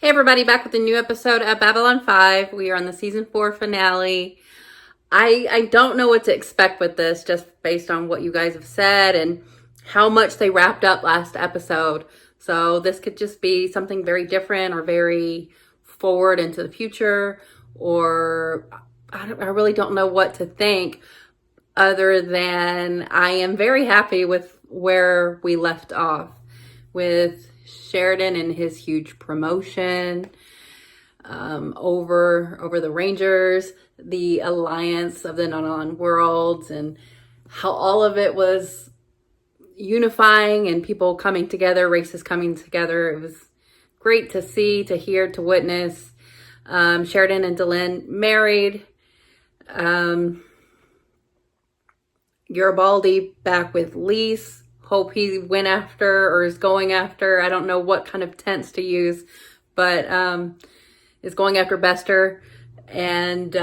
Hey everybody, back with a new episode of Babylon 5. We are on the season 4 finale. I don't know what to expect with this, just based on what you guys have said and how much they wrapped up last episode. So this could just be something very different or very forward into the future, or I really don't know what to think, other than I am very happy with where we left off with Sheridan and his huge promotion over the Rangers, the alliance of the non worlds, and how all of it was unifying and people coming together, races coming together. It was great to see, to hear, to witness. Sheridan and Delenn married. Garibaldi back with Lise. Hope he went after or is going after, I don't know what kind of tense to use, but is going after Bester. And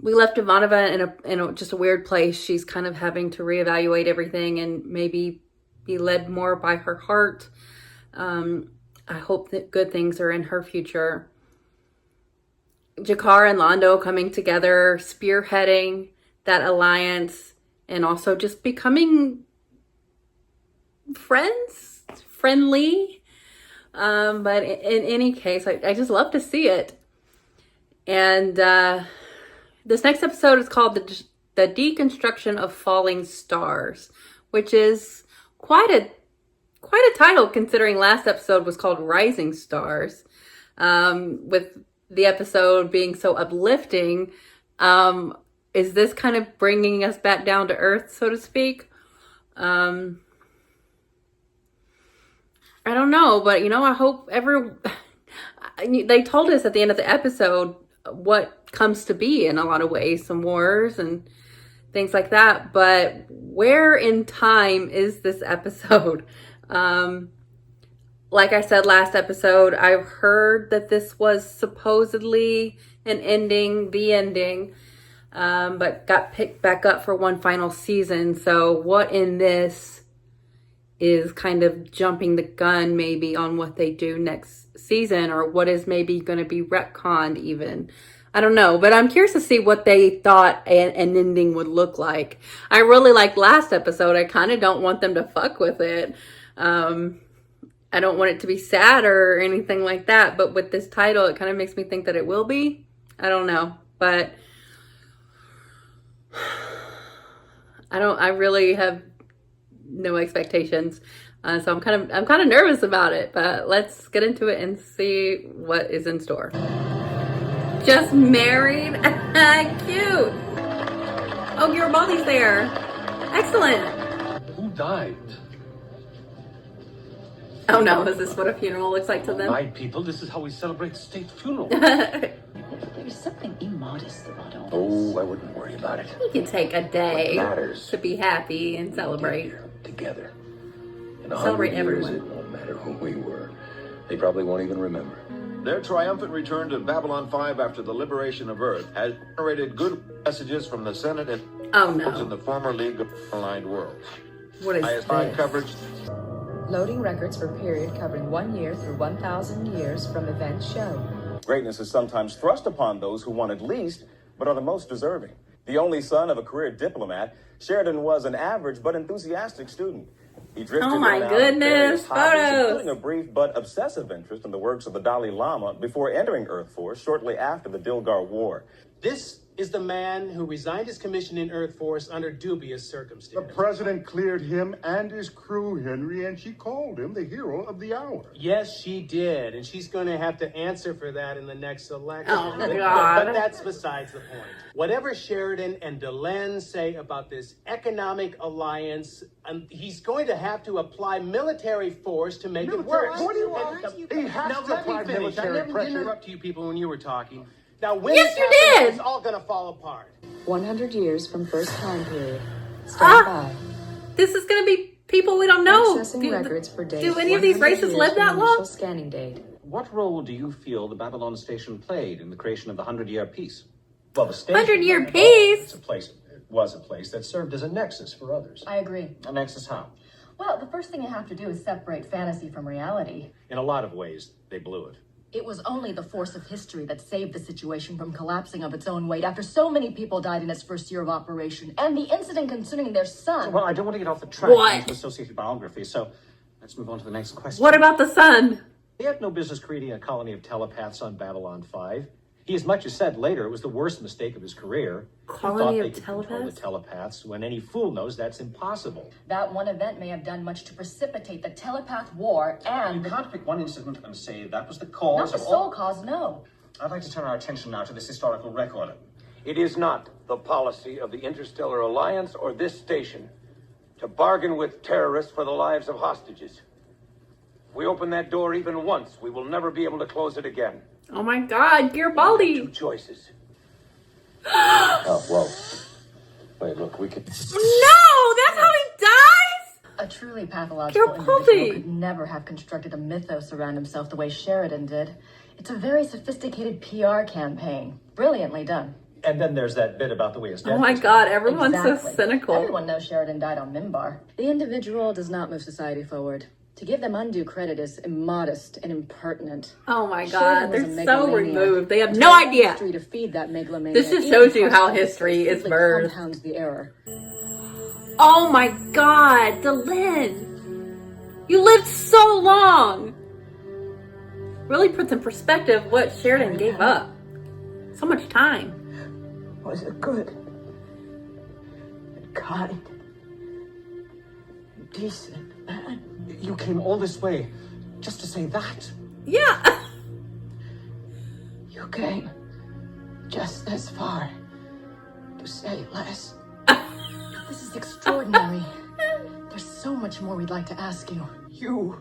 we left Ivanova in a just a weird place. She's kind of having to reevaluate everything and maybe be led more by her heart. I hope that good things are in her future. Jakar and Londo coming together, spearheading that alliance, and also just becoming friendly. But in any case, I just love to see it. And this next episode is called the Deconstruction of Falling Stars, which is quite a title considering last episode was called Rising Stars. With the episode being so uplifting, is this kind of bringing us back down to earth, so to speak? I don't know, but I hope they told us at the end of the episode what comes to be in a lot of ways, some wars and things like that. But where in time is this episode? Like I said last episode, I've heard that this was supposedly the ending. But got picked back up for one final season. So what in this is kind of jumping the gun maybe on what they do next season, or what is maybe going to be retconned even? I don't know, but I'm curious to see what they thought an ending would look like. I really liked last episode. I kind of don't want them to fuck with it. I don't want it to be sad or anything like that, but with this title, it kind of makes me think that it will be. I don't know, but I really have no expectations. So I'm kind of nervous about it, but let's get into it and see what is in store. Just married? Cute. Oh, Garibaldi's there. Excellent. Who died? Oh no, is this what a funeral looks like to them? My people, this is how we celebrate state funerals. There's something immodest about all this. Oh, I wouldn't worry about it. You can take a day What matters to be happy and celebrate. Together. In Celebrate 100 years, everyone. it won't matter who we were. They probably won't even remember. Their triumphant return to Babylon 5 after the liberation of Earth has generated good messages from the Senate and Oh in no. the former League of Aligned Worlds. What is IS5 this? coverage Loading records for period covering 1 year through 1,000 years from events show. Greatness is sometimes thrust upon those who want it least, but are the most deserving. The only son of a career diplomat, Sheridan was an average but enthusiastic student. He drifted Oh my in and out of goodness, various hobbies, photos. including a brief but obsessive interest in the works of the Dalai Lama before entering Earth Force shortly after the Dilgar War. This is the man who resigned his commission in Earth Force under dubious The circumstances. president cleared him and his crew, Henry, and she called him the hero of the hour. Yes, she did, and she's going to have to answer for that in the next election. Oh, God. But that's besides the point. Whatever Sheridan and Delenn say about this economic alliance, he's going to have to apply military force to make it work. What do you want? He has Now to let me apply finish. I military never pressure. interrupt you people when you were talking. Now when Yes, this you happens, did. it's all going to fall apart. 100 years from first time period. Stand by. This is going to be people we don't know. Accessing records for days. Do any of these 100 races years live from that initial long? scanning date. What role do you feel the Babylon Station played in the creation of the 100-year peace? Well, the station 100-year peace? was a place that served as a nexus for others. I agree. A nexus how? Well, the first thing you have to do is separate fantasy from reality. In a lot of ways, they blew it. It was only the force of history that saved the situation from collapsing of its own weight after so many people died in its first year of operation. And the incident concerning their son. Well, I don't want to get off the track into associated biography, so let's move on to the next question. What about the son? He had no business creating a colony of telepaths on Babylon 5. He as much as said later it was the worst mistake of his career. Colony he of thought they could control the telepaths when any fool knows that's impossible. That one event may have done much to precipitate the telepath war and... You can't pick one incident and say that was the cause Not the sole cause, no. I'd like to turn our attention now to this historical record. It is not the policy of the Interstellar Alliance or this station to bargain with terrorists for the lives of hostages. If we open that door even once, we will never be able to close it again. Oh my God, Garibaldi. Two choices. Oh, whoa. Wait, look, we could... No, that's how he dies? A truly pathological individual could never have constructed a mythos around himself the way Sheridan did. It's a very sophisticated PR campaign. Brilliantly done. And then there's that bit about the way his death Oh my was God, done. everyone's so cynical. Everyone knows Sheridan died on Mimbar. The individual does not move society forward. To give them undue credit is immodest and impertinent. Oh my Sheridan God, was a they're so megalomaniac. removed. They have no idea. To feed that megalomania, This just even shows you how personally, history is simply birthed. compounds the error. Oh my God, Delin. You lived so long. Really puts in perspective what Sheridan gave up. So much time. Was a good and kind and decent man. You came all this way just to say that? Yeah. You came just as far to say less. This is extraordinary. There's so much more we'd like to ask you. You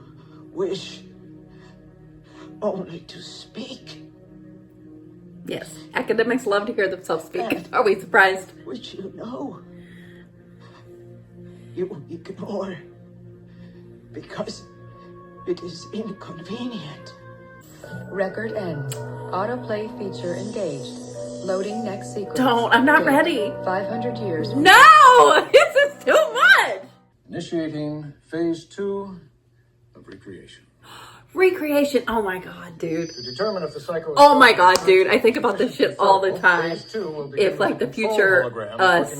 wish only to speak. Yes, academics love to hear themselves speak. Are we surprised? Which you know you ignore because it is inconvenient. Record ends. Autoplay feature engaged. Loading next sequence. Don't, I'm not Date, ready. 500 years. No! This is too much! Initiating phase 2 of recreation. Recreation. Oh my God, dude. To determine if the cycle. Oh my God, dude. I think about this shit all the time. If like the future us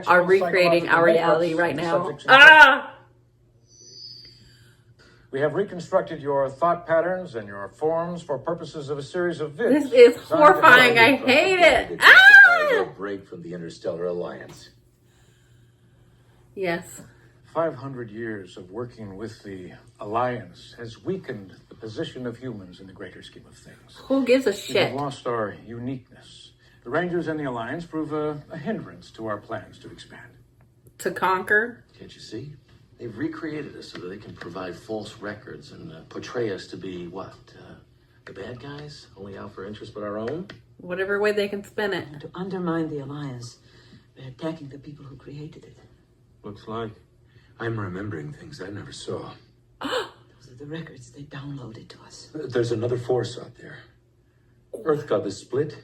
are recreating our reality right now. Ah! We have reconstructed your thought patterns and your forms for purposes of a series of vids. This is horrifying. I hate it. Ah! Break from the Interstellar Alliance. Yes. 500 years of working with the Alliance has weakened the position of humans in the greater scheme of things. Who gives a We shit? have lost our uniqueness. The Rangers and the Alliance prove a hindrance to our plans to expand. To conquer? Can't you see? They've recreated us so that they can provide false records and portray us to be what? The bad guys? Only out for interest but our own? Whatever way they can spin it. And to undermine the Alliance, they're attacking the people who created it. Looks like I'm remembering things I never saw. Those are the records they downloaded to us. There's another force out there. Earth got the split.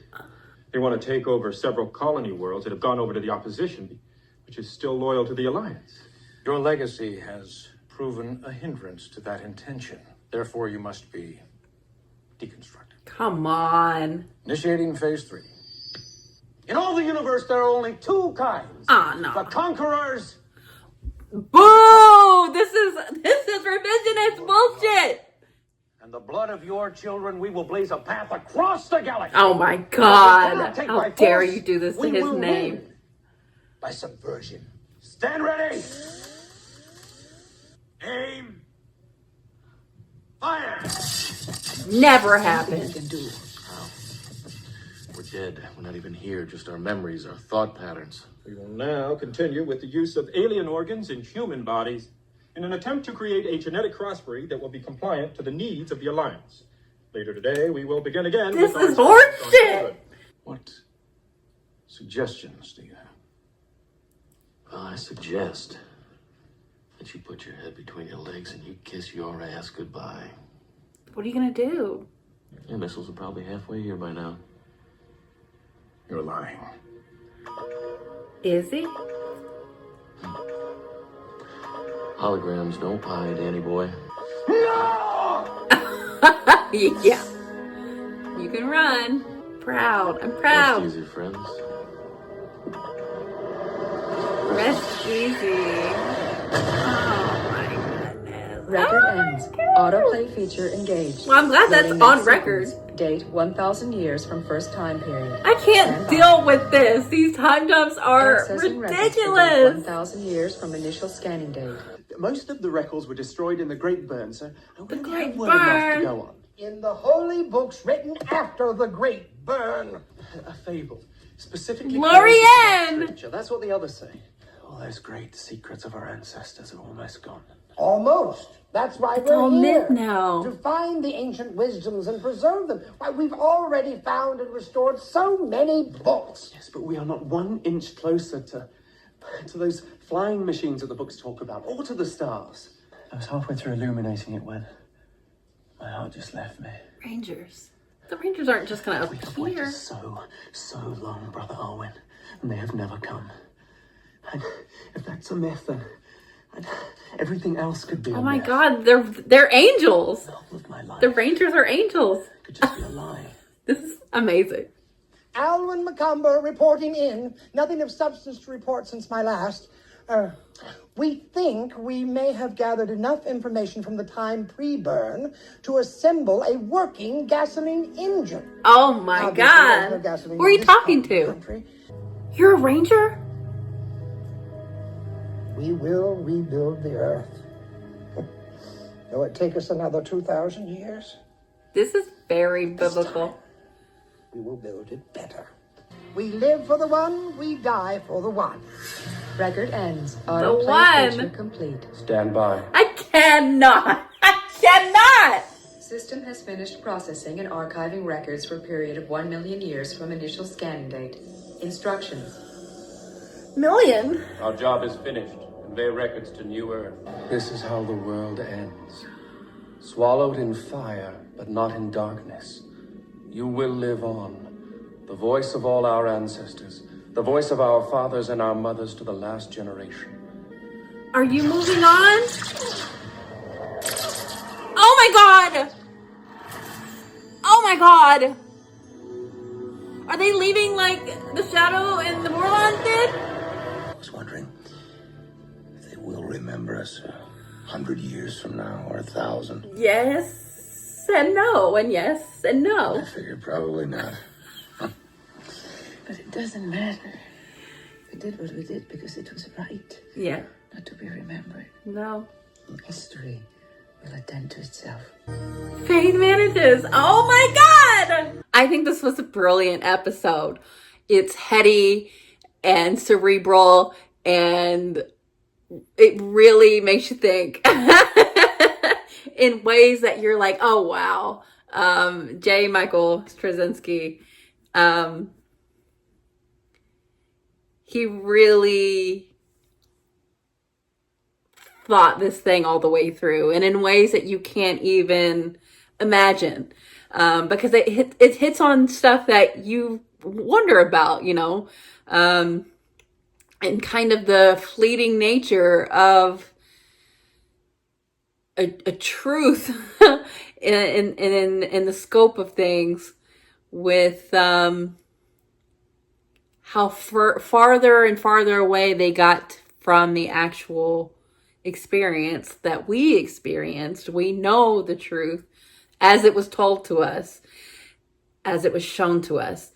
They want to take over several colony worlds that have gone over to the opposition, which is still loyal to the Alliance. Your legacy has proven a hindrance to that intention. Therefore, you must be deconstructed. Come on. Initiating phase 3. In all the universe, there are only two kinds. Ah, no. The conquerors. Boo! This is revisionist bullshit. And the blood of your children, we will blaze a path across the galaxy. Oh my God. How dare you do this to his name? Win by subversion. Stand ready. Aim. Fire. Never happened. We're dead. We're not even here. Just our memories, our thought patterns. We will now continue with the use of alien organs in human bodies in an attempt to create a genetic crossbreed that will be compliant to the needs of the Alliance. Later today, we will begin again. This with is horseshit. What suggestions do you have? Well, I suggest that you put your head between your legs and you kiss your ass goodbye. What are you gonna do? Your missiles are probably halfway here by now. You're lying. Is he? Holograms don't pie, Danny boy. Yeah. You can run. Proud. I'm Rest proud. easy, friends. Rest easy. Oh my goodness. Record Oh my ends. goodness. Autoplay feature engaged. Well, I'm glad that's Loading on next record. sequence. Date 1,000 years from first time period. I can't Stand by. deal with this. These time jumps are Accessing records for date ridiculous. 1,000 years from initial scanning date. Most of the records were destroyed in the Great Burn, so I wouldn't Great have word enough Burn. to go on. In the holy books written after the Great Burn. A fable, specifically Lorianne! Scripture. That's what the others say. All those great secrets of our ancestors are almost gone. Almost. That's why It's we're all here. myth now. To find the ancient wisdoms and preserve them. Why, we've already found and restored so many books. Yes, but we are not 1 inch closer to those flying machines that the books talk about, or to the stars. I was halfway through illuminating it when my heart just left me. Rangers. The Rangers aren't just gonna We have appear. waited so long, Brother Arwen, and they have never come. And if that's a myth, then everything else could be Oh a my myth. God, they're angels. The whole of my life The Rangers are angels. could just be a lie. This is amazing. Alwyn Macomber reporting in. Nothing of substance to report since my last. We think we may have gathered enough information from the time pre-burn to assemble a working gasoline engine. Oh my Obviously, there's no God. gasoline Who are in you this talking part of the to? country. You're a Ranger? We will rebuild the earth. Though it take us another 2,000 years, This is very biblical. we will build it better. We live for the one, we die for the one. Record ends. The Autoplay one. feature complete. Stand by. I cannot. I cannot. System has finished processing and archiving records for a period of 1 million years from initial scanning date. Instructions. Million? Our job is finished. Convey records to New Earth. This is how the world ends. Swallowed in fire, but not in darkness. You will live on. The voice of all our ancestors. The voice of our fathers and our mothers to the last generation. Are you moving on? Oh my God. Oh my God. Are they leaving like the Shadow and the Morlons did? I was wondering if they will remember us 100 years from now or 1,000. Yes and no, and yes and no. I figured probably not. But it doesn't matter. We did what we did because it was right, Yeah. not to be remembered. No. History will attend to itself. Faith manages. Oh my God. I think this was a brilliant episode. It's heady and cerebral, and it really makes you think in ways that you're like, oh wow. J. Michael Straczynski, he really thought this thing all the way through, and in ways that you can't even imagine, because it hits on stuff that you wonder about, you know, and kind of the fleeting nature of a truth in the scope of things, with how farther and farther away they got from the actual experience that we experienced. We know the truth as it was told to us, as it was shown to us,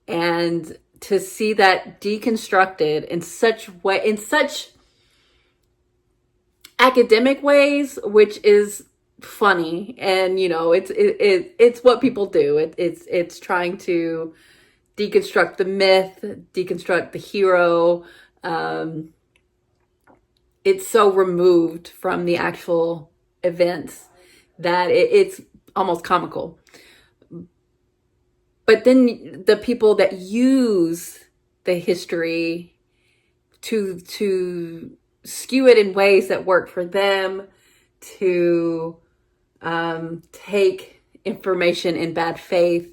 and to see that deconstructed in such academic ways, which is funny, and you know, it's what people do. It's trying to deconstruct the myth, deconstruct the hero. It's so removed from the actual events that it's almost comical. But then the people that use the history to skew it in ways that work for them, to take information in bad faith,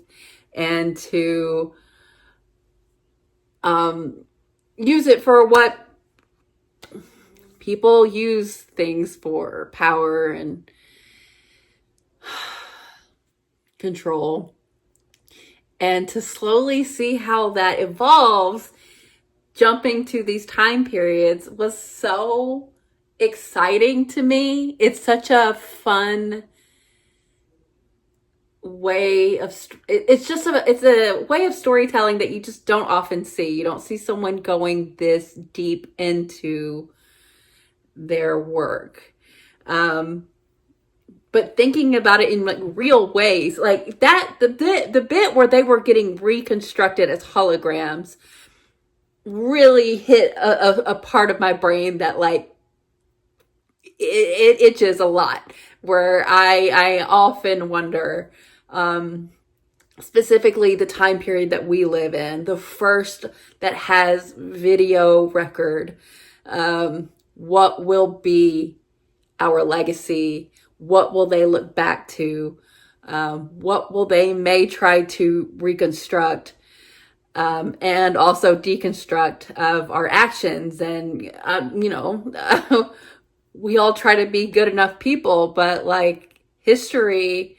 and to use it for what people use things for power and control. And to slowly see how that evolves, jumping to these time periods, was so exciting to me. It's such a fun way of it's a way of storytelling that you just don't often see. You don't see someone going this deep into their work. But thinking about it in like real ways, like that, the bit where they were getting reconstructed as holograms really hit a part of my brain that like it itches a lot, where I often wonder, specifically the time period that we live in, the first that has video record, what will be our legacy? What will they look back to? What will they may try to reconstruct, and also deconstruct of our actions? And, we all try to be good enough people, but like history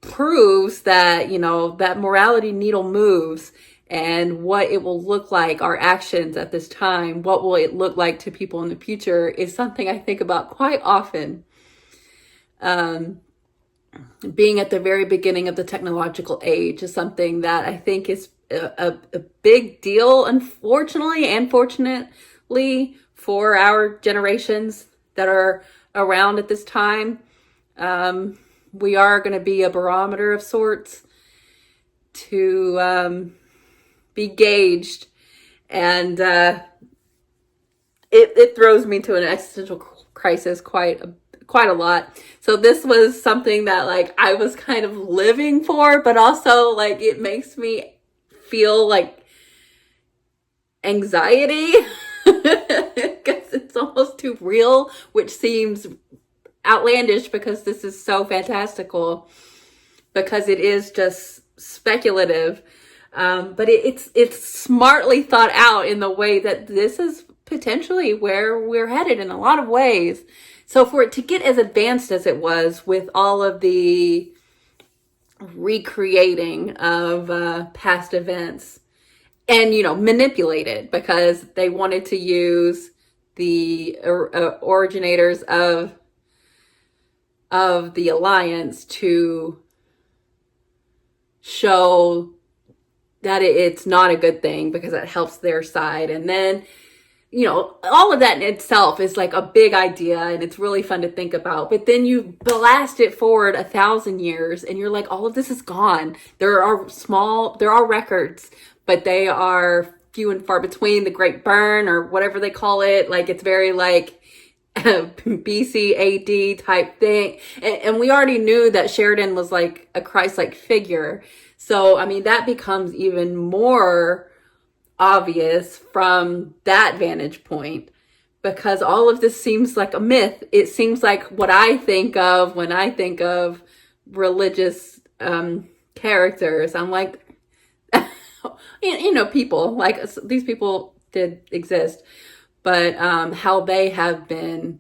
proves that, that morality needle moves, and what it will look like, our actions at this time, what will it look like to people in the future, is something I think about quite often. Being at the very beginning of the technological age is something that I think is a big deal, unfortunately and fortunately, for our generations that are around at this time. We are going to be a barometer of sorts to be gauged, and it throws me to an existential crisis quite a lot. So this was something that like I was kind of living for, but also like it makes me feel like anxiety because it's almost too real, which seems outlandish because this is so fantastical, because it is just speculative. But it's smartly thought out in the way that this is potentially where we're headed in a lot of ways. So for it to get as advanced as it was with all of the recreating of past events, and, manipulated because they wanted to use the originators of the Alliance to show that it's not a good thing because it helps their side. And then, all of that in itself is like a big idea, and it's really fun to think about. But then you blast it forward 1,000 years and you're like, all of this is gone. There are records, but they are few and far between. The Great Burn, or whatever they call it, like it's very like BC AD type thing. And we already knew that Sheridan was like a Christ-like figure. So, I mean, that becomes even more obvious from that vantage point, because all of this seems like a myth. It seems like what I think of when I think of religious characters. I'm like, people, like these people did exist, but how they have been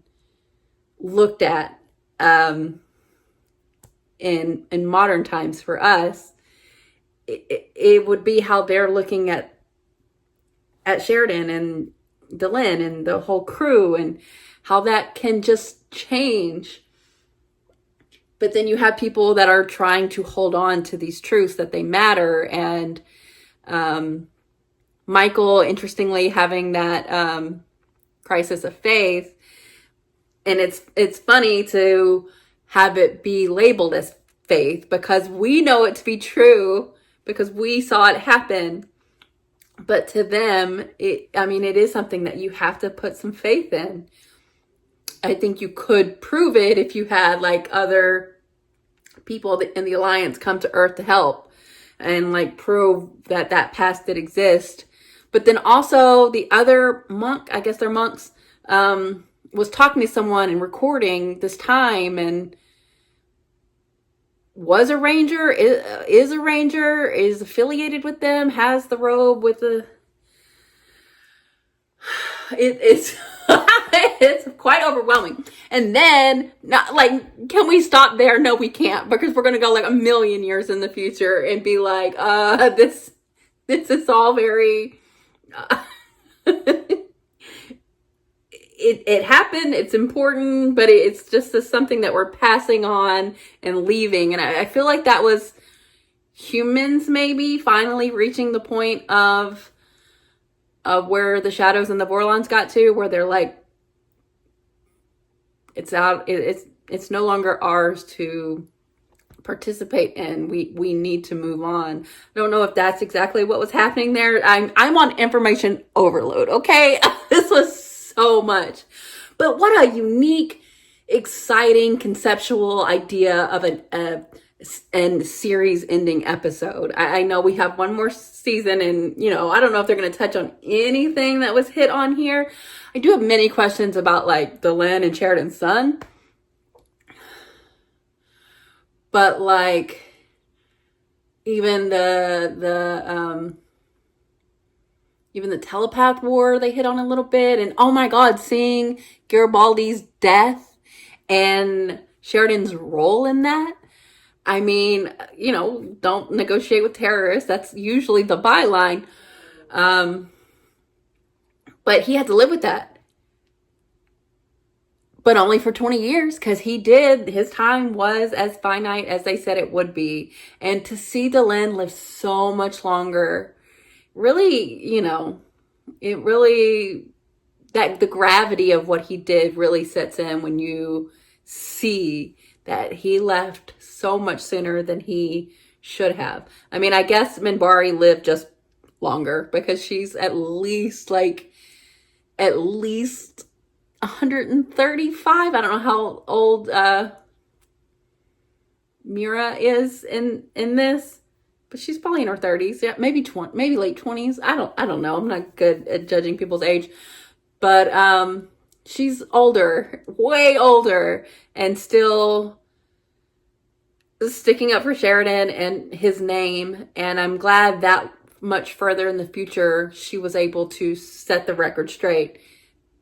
looked at in modern times for us, it would be how they're looking at Sheridan and Delenn and the whole crew, and how that can just change. But then you have people that are trying to hold on to these truths that they matter. And Michael, interestingly, having that crisis of faith. And it's funny to have it be labeled as faith, because we know it to be true because we saw it happen. But to them, it is something that you have to put some faith in. I think you could prove it if you had like other people in the Alliance come to Earth to help and like prove that past did exist. But then also the other monk, I guess they're monks, was talking to someone and recording this time, and was a ranger, is a ranger, is affiliated with them, has the robe with the... It's It's quite overwhelming. And then, not like, can we stop there? No, we can't, because we're going to go like a million years in the future and be like, this is all very, it happened. It's important, but it's just something that we're passing on and leaving. And I feel like that was humans maybe finally reaching the point of where the Shadows and the Vorlons got to, where they're like, it's it's no longer ours to participate in. We need to move on. I don't know if that's exactly what was happening there. I'm on information overload, okay? This was so much. But what a unique, exciting, conceptual idea of and series ending episode. I know we have one more season, and I don't know if they're going to touch on anything that was hit on here. I do have many questions about like Delenn and Sheridan's son, but like even the telepath war they hit on a little bit, and oh my god, seeing Garibaldi's death and Sheridan's role in that. I mean, don't negotiate with terrorists. That's usually the byline. But he had to live with that. But only for 20 years, because his time was as finite as they said it would be. And to see Delenn live so much longer, really, that the gravity of what he did really sets in when you see that he left so much sooner than he should have. I mean, I guess Minbari lived just longer, because she's at least 135. I don't know how old Mira is in this, but she's probably in her 30s. Yeah, maybe late 20s. I don't know. I'm not good at judging people's age, but she's older, way older, and still sticking up for Sheridan and his name. And I'm glad that much further in the future she was able to set the record straight.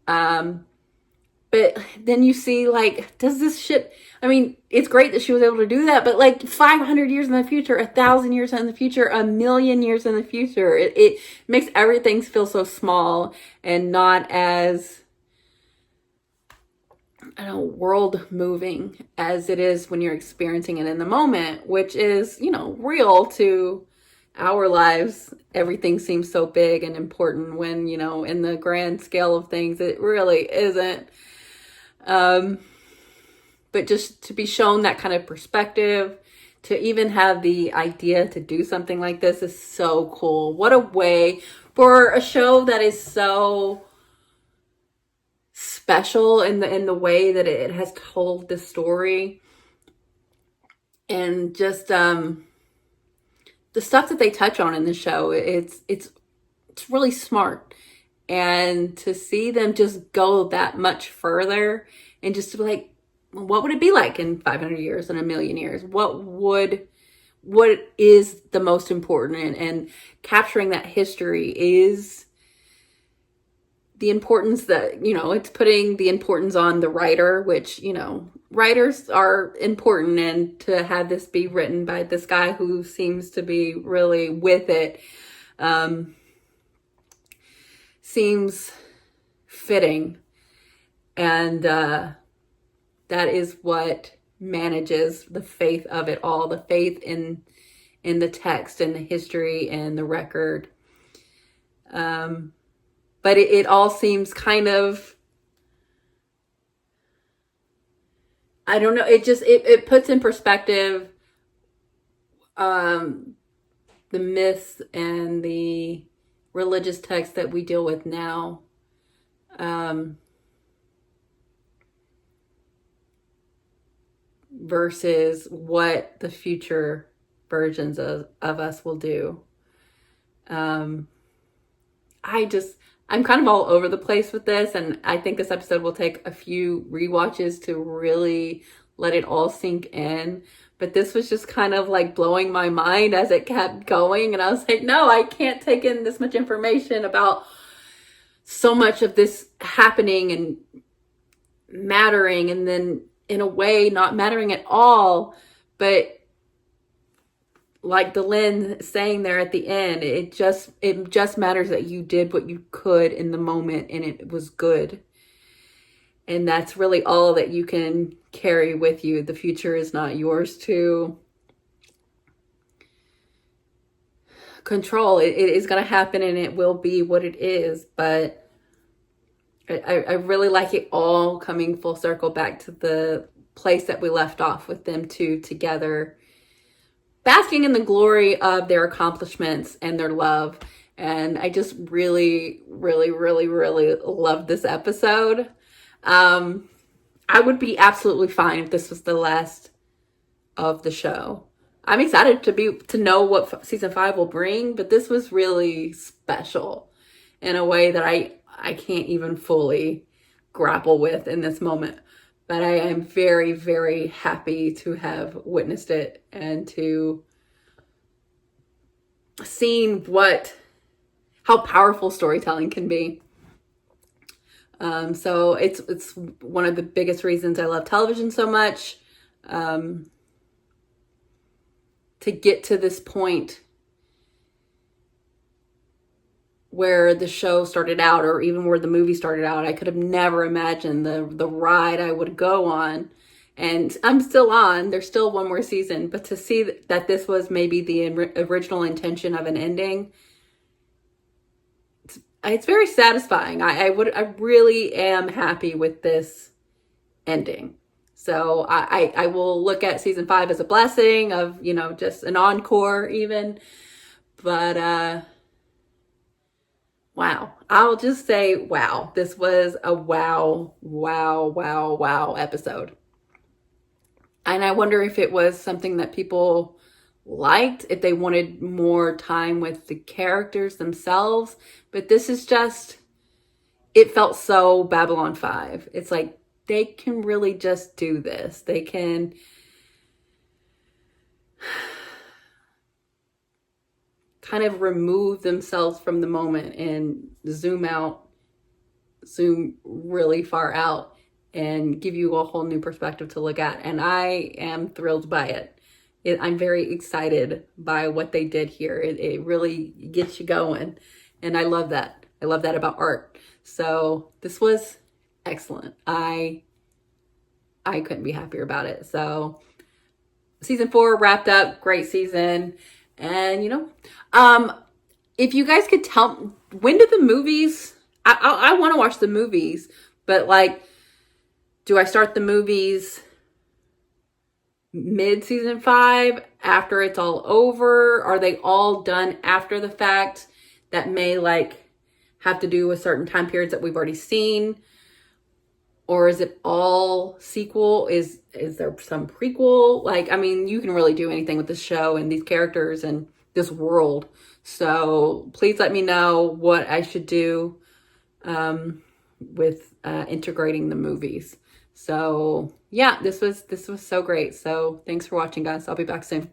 But then you see, like, does this shit, I mean, it's great that she was able to do that, but like 500 years in the future, 1,000 years in the future, 1,000,000 years in the future, it makes everything feel so small and not as, I don't know, world moving as it is when you're experiencing it in the moment, which is, real to our lives. Everything seems so big and important when, in the grand scale of things, it really isn't. But just to be shown that kind of perspective, to even have the idea to do something like this is so cool. What a way for a show that is so special in the way that it has told the story, and just the stuff that they touch on in the show. It's really smart. And to see them just go that much further, and just to be like, what would it be like in 500 years and 1,000,000 years? What is the most important? And capturing that history is the importance that, it's putting the importance on the writer, which, writers are important. And to have this be written by this guy who seems to be really with it, seems fitting. And that is what manages the faith of it all, the faith in the text and the history and the record. But it all seems kind of, I don't know, it puts in perspective the myths and the religious texts that we deal with now. Versus what the future versions of us will do. I'm kind of all over the place with this, and I think this episode will take a few rewatches to really let it all sink in. But this was just kind of like blowing my mind as it kept going, and I was like, no, I can't take in this much information about so much of this happening and mattering, and then in a way not mattering at all. But like Delenn saying there at the end, it just matters that you did what you could in the moment, and it was good. And that's really all that you can carry with you. The future is not yours to control. It is going to happen, and it will be what it is. But I really like it all coming full circle back to the place that we left off with them two together, basking in the glory of their accomplishments and their love. And I just really, really, really, really love this episode. I would be absolutely fine if this was the last of the show. I'm excited to know what season 5 will bring, but this was really special in a way that I can't even fully grapple with in this moment. But I am very, very happy to have witnessed it and to seen how powerful storytelling can be. So it's one of the biggest reasons I love television so much. To get to this point where the show started out, or even where the movie started out, I could have never imagined the ride I would go on. And I'm still on. There's still one more season. But to see that this was maybe the original intention of an ending, it's very satisfying. I really am happy with this ending. So I will look at season 5 as a blessing of, just an encore even. But wow. I'll just say wow. This was a wow episode. And I wonder if it was something that people liked, if they wanted more time with the characters themselves. But this is just, it felt so Babylon 5. It's like, they can really just do this. They can kind of remove themselves from the moment and zoom really far out and give you a whole new perspective to look at. And I am thrilled by it. I'm very excited by what they did here. It really gets you going. And I love that. I love that about art. So this was excellent. I couldn't be happier about it. So season 4 wrapped up, great season. And if you guys could tell, when did the movies, I want to watch the movies, but do I start the movies mid season 5 after it's all over? Are they all done after the fact that may have to do with certain time periods that we've already seen? Or is it all sequel? Is there some prequel? You can really do anything with this show and these characters and this world. So please let me know what I should do with integrating the movies. So yeah, this was so great. So thanks for watching, guys. I'll be back soon.